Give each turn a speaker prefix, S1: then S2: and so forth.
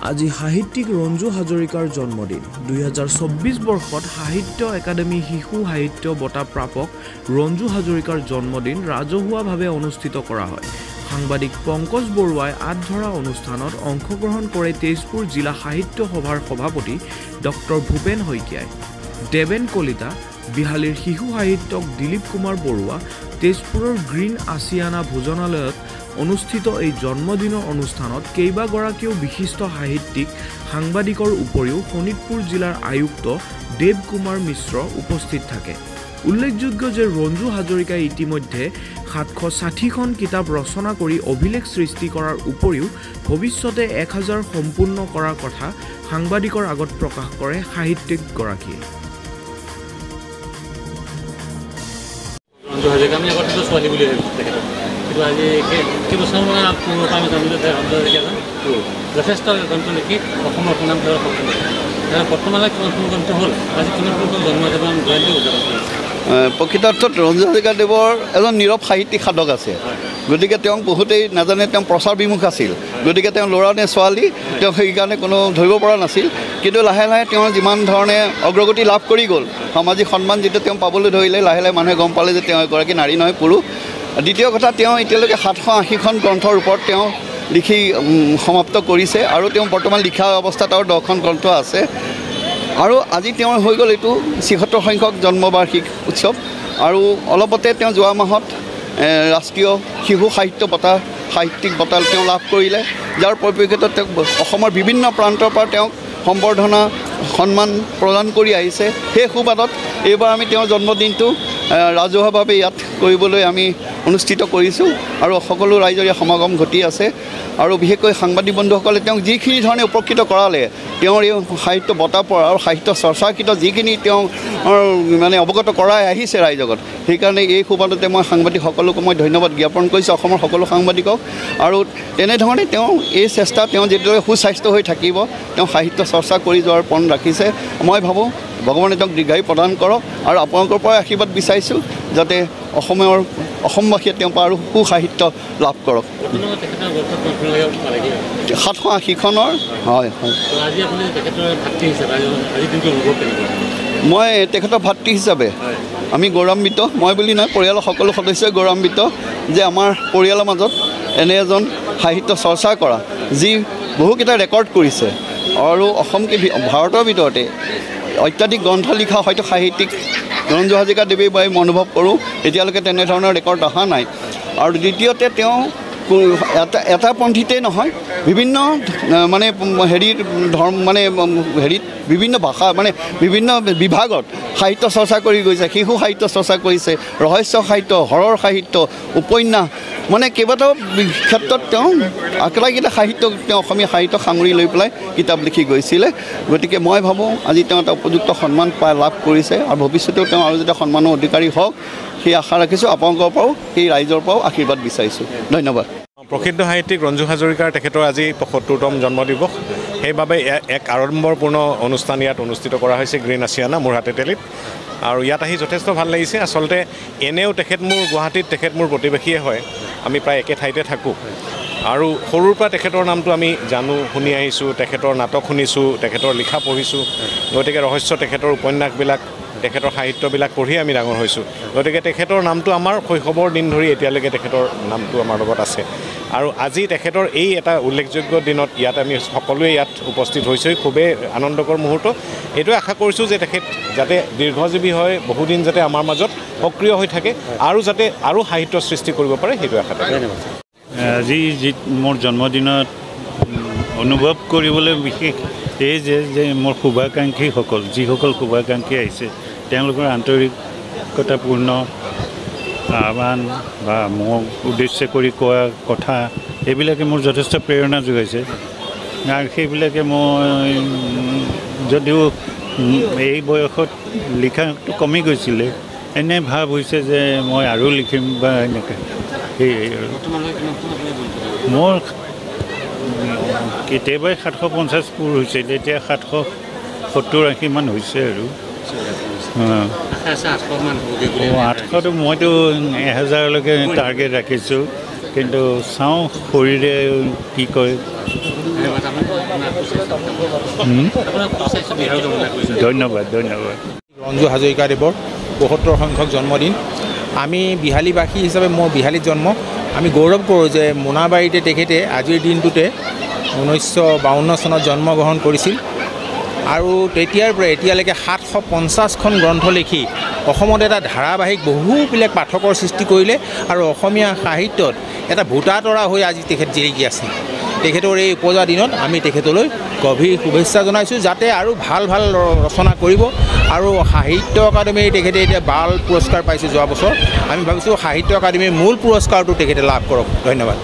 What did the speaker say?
S1: আজি সাহিত্যিক ৰঞ্জু হাজৰিকাৰ জন্মদিন 2024 বৰ্ষত সাহিত্য একাডেমী শিশু সাহিত্য বঁটা প্ৰাপক ৰঞ্জু হাজৰিকাৰ জন্মদিন ৰাজহুৱাভাৱে অনুষ্ঠিত কৰা হয়। সাংবাদিক পংকজ বৰুৱাই আধৰা অনুষ্ঠানত অংশগ্ৰহণ কৰে তেজপুৰ জিলা সাহিত্য সভাৰ সভাপতি ডক্টৰ ভূপেন শইকীয়াই। দেবেন কলিতা, বিহালীৰ শিশু সাহিত্যক দিলীপ কুমাৰ বৰুৱা, তেজপুৰৰ গ্ৰীণ আছিয়ানা ভোজনালয়ত অনুষ্ঠিত এই জন্মদিনৰ অনুষ্ঠানত কেইবাগৰাকীও বিশিষ্ট সাহিত্যিক সাংবাদিকৰ উপৰিও শোণিতপুৰ জিলাৰ আয়ুক্ত দেৱ কুমাৰ মিশ্ৰ উপস্থিত থাকে। উল্লেখযোগ্য যে ৰঞ্জু হাজৰিকাই ইতিমধ্যে 760খন কিতাপ ৰচনা কৰি অভিলেখ সৃষ্টি কৰাৰ উপৰিও ভৱিষ্যতে 1000 সম্পূৰ্ণ কৰাৰ কথা সাংবাদিকৰ আগত প্ৰকাশ কৰে সাহিত্যিকগৰাকীয়ে।
S2: ৰঞ্জু হাজৰিকা আমি আগতে ছোৱালী বুলি তেখেতক কিন্তু আজি কেইবছৰমান পূৰ্বৰ পৰা আমি জানো যে ৰঞ্জু হাজৰিকাজন যথেষ্ট গ্ৰন্থ লিখি অসমৰ সুনাম তেওঁৰ সপোন বৰ্তমানে কিমান গ্ৰন্থ হ'ল আজি কিমান জন্ম জয়ন্তী উদযাপন কৰিছে।
S3: প্ৰকৃত অৰ্থত ৰঞ্জু হাজৰিকাদেৱৰ এজন নীৰৱ সাহিত্যিক সাধক আছে, গতিকে তেওঁক বহুতেই নাজানে। তেওঁ প্ৰচাৰ বিমুখ আছিল, গতিকে তেওঁ ল'ৰা নে ছোৱালী তেওঁ সেইকাৰণে কোনো ধৰিব পৰা নাছিল। কিন্তু লাহে লাহে তেওঁ যিমান ধৰণে অগ্ৰগতি লাভ কৰি গ'ল, সামাজিক সন্মান যেতিয়া তেওঁ পাবলৈ ধৰিলে, লাহে লাহে মানুহে গম পালে যে তেওঁ এগৰাকী নাৰী নহয়, পুৰুষ। দ্বিতীয় কথা, তেওঁ এতিয়ালৈকে 780খন গ্ৰন্থৰ ওপৰত তেওঁ লিখি সমাপ্ত কৰিছে আৰু তেওঁ বৰ্তমান লিখা অৱস্থাত আৰু 10খন গ্ৰন্থ আছে। আৰু আজি তেওঁৰ হৈ গ'ল এইটো 76 সংখ্যক জন্মবাৰ্ষিক উৎসৱ। আৰু অলপতে তেওঁ যোৱা মাহত ৰাষ্ট্ৰীয় শিশু সাহিত্য বঁটা সাহিত্যিক বঁটা তেওঁ লাভ কৰিলে, যাৰ পৰিপ্ৰেক্ষিতত তেওঁক অসমৰ বিভিন্ন প্ৰান্তৰ পৰা তেওঁক সম্বৰ্ধনা সন্মান প্ৰদান কৰি আহিছে। সেই সুবাদত এইবাৰ আমি তেওঁৰ জন্মদিনটো ৰাজহুৱাভাৱে ইয়াত কৰিবলৈ আমি অনুষ্ঠিত কৰিছোঁ আৰু সকলো ৰাইজৰ সমাগম ঘটি আছে। আৰু বিশেষকৈ সাংবাদিক বন্ধুসকলে তেওঁক যিখিনি ধৰণে উপকৃত কৰালে, তেওঁৰ এই সাহিত্য বঁটাৰ পৰা আৰু সাহিত্য চৰ্চাকৃত যিখিনি তেওঁ মানে অৱগত কৰাই আহিছে ৰাইজগত, সেইকাৰণে এই সুবাদতে মই সাংবাদিকসকলকো মই ধন্যবাদ জ্ঞাপন কৰিছোঁ, অসমৰ সকলো সাংবাদিকক। আৰু তেনেধৰণে তেওঁ এই চেষ্টা, তেওঁ যেতিয়ালৈকে সুস্বাস্থ্য হৈ থাকিব, তেওঁ সাহিত্য চৰ্চা কৰি যোৱাৰ পণ ৰাখিছে। মই ভাবোঁ ভগৱানে তেওঁক দীৰ্ঘায়ু প্ৰদান কৰক আৰু আপোনালোকৰ পৰাই আশীৰ্বাদ বিচাৰিছোঁ যাতে অসমবাসীয়ে তেওঁৰ পৰা আৰু সুসাহিত্য লাভ কৰক। 780খনৰ হয় হয়। মই তেখেতৰ ভাতৃ হিচাপে আমি গৌৰৱান্বিত, মই বুলি নহয় পৰিয়ালৰ সকলো সদস্যই গৌৰৱান্বিত যে আমাৰ পৰিয়ালৰ মাজত এনে এজন সাহিত্য চৰ্চা কৰা, যি বহুকেইটা ৰেকৰ্ড কৰিছে আৰু অসমকে ভাৰতৰ ভিতৰতে অত্যাধিক গ্ৰন্থ লিখা হয়তো সাহিত্যিক ৰঞ্জু হাজৰিকা দেৱী মই অনুভৱ কৰোঁ। এতিয়ালৈকে তেনেধৰণৰ ৰেকৰ্ড অহা নাই। আৰু দ্বিতীয়তে তেওঁ এটা পন্থীতেই নহয়, বিভিন্ন মানে হেৰিৰ ধৰ্ম মানে হেৰিত বিভিন্ন ভাষা মানে বিভিন্ন বিভাগত সাহিত্য চৰ্চা কৰি গৈছে। শিশু সাহিত্য চৰ্চা কৰিছে, ৰহস্য সাহিত্য, হৰৰ সাহিত্য, উপন্যাস, মানে কেইবাটাও ক্ষেত্ৰত তেওঁ আটাইকেইটা সাহিত্য তেওঁ অসমীয়া সাহিত্য সাঙুৰি লৈ পেলাই কিতাপ লিখি গৈছিলে। গতিকে মই ভাবোঁ আজি তেওঁ এটা উপযুক্ত সন্মান লাভ কৰিছে আৰু ভৱিষ্যতেও তেওঁ আৰু যাতে সন্মানৰ অধিকাৰী হওক সেই আশা ৰাখিছোঁ। আপোনালোকৰ পৰাও সেই ৰাইজৰ পৰাও আশীৰ্বাদ বিচাৰিছোঁ। ধন্যবাদ।
S4: প্ৰসিদ্ধ সাহিত্যিক ৰঞ্জু হাজৰিকাৰ তেখেতৰ আজি 75তম জন্মদিৱস, সেইবাবে এক আড়ম্বৰপূৰ্ণ অনুষ্ঠান ইয়াত অনুষ্ঠিত কৰা হৈছে গ্ৰীণ আছিয়ানা মোৰ হাতেতেলিত। আৰু ইয়াত আহি যথেষ্ট ভাল লাগিছে। আচলতে এনেও তেখেত মোৰ গুৱাহাটীত তেখেত মোৰ প্ৰতিবেশীয়ে হয়, আমি প্ৰায় একে ঠাইতে থাকোঁ আৰু সৰুৰ পৰা তেখেতৰ নামটো আমি জানো, শুনি আহিছোঁ, তেখেতৰ নাটক শুনিছোঁ, তেখেতৰ লিখা পঢ়িছোঁ। গতিকে ৰহস্য তেখেতৰ উপন্যাসবিলাক, তেখেতৰ সাহিত্যবিলাক পঢ়ি আমি ডাঙৰ হৈছোঁ। গতিকে তেখেতৰ নামটো আমাৰ শৈশৱৰ দিন ধৰি এতিয়ালৈকে তেখেতৰ নামটো আমাৰ লগত আছে। আৰু আজি তেখেতৰ এই এটা উল্লেখযোগ্য দিনত ইয়াত আমি সকলোৱে ইয়াত উপস্থিত হৈছোঁ, খুবেই আনন্দকৰ মুহূৰ্ত। এইটোৱে আশা কৰিছোঁ যে তেখেত যাতে দীৰ্ঘজীৱী হয়, বহুদিন যাতে আমাৰ মাজত সক্ৰিয় হৈ থাকে আৰু যাতে আৰু সাহিত্য সৃষ্টি কৰিব পাৰে, সেইটো আশা থাকে।
S5: আজি মোৰ জন্মদিনত অনুভৱ কৰিবলৈ বিশেষ এই যে মোৰ শুভাকাংক্ষীসকল, যিসকল শুভাকাংক্ষী আহিছে, তেওঁলোকৰ আন্তৰিকতাপূৰ্ণ আহ্বান বা মোক উদ্দেশ্য কৰি কোৱা কথা, এইবিলাকে মোৰ যথেষ্ট প্ৰেৰণা যোগাইছে। আৰু সেইবিলাকে মই যদিও এই বয়সত লিখাটো কমি গৈছিলে, এনে ভাৱ হৈছে যে মই আৰু লিখিম বা এনেকৈ। সেই মোৰ কেতিয়াবাই 750 পুৰ হৈছে, এতিয়া 770-80 মান হৈছে আৰু। 800টো মইতো 1000লৈকে টাৰ্গেট ৰাখিছোঁ। কিন্তু চাওঁ শৰীৰে কি কয়। ধন্যবাদ ধন্যবাদ।
S6: ৰঞ্জু হাজৰিকাদেৱৰ ৭২ সংখ্যক জন্মদিন। আমি বিহালীবাসী হিচাপে মোৰ বিহালীত জন্ম। আমি গৌৰৱ কৰোঁ যে মোনাবাৰীতে তেখেতে আজিৰ দিনটোতে 1952 চনত জন্মগ্ৰহণ কৰিছিল আৰু তেতিয়াৰ পৰা এতিয়ালৈকে 750খন গ্ৰন্থ লিখি অসমত এটা ধাৰাবাহিক বহুবিলাক পাঠকৰ সৃষ্টি কৰিলে আৰু অসমীয়া সাহিত্যত এটা ভোটা তৰা হৈ আজি তেখেত জিলিকি আছে। তেখেতৰ এই উপজা দিনত আমি তেখেতলৈ গভীৰ শুভেচ্ছা জনাইছোঁ, যাতে আৰু ভাল ভাল ৰচনা কৰিব। আৰু সাহিত্য একাডেমীৰ তেখেতে এতিয়া বাল পুৰস্কাৰ পাইছে যোৱা বছৰ। আমি ভাবিছোঁ সাহিত্য একাডেমীৰ মূল পুৰস্কাৰটো তেখেতে লাভ কৰক। ধন্যবাদ।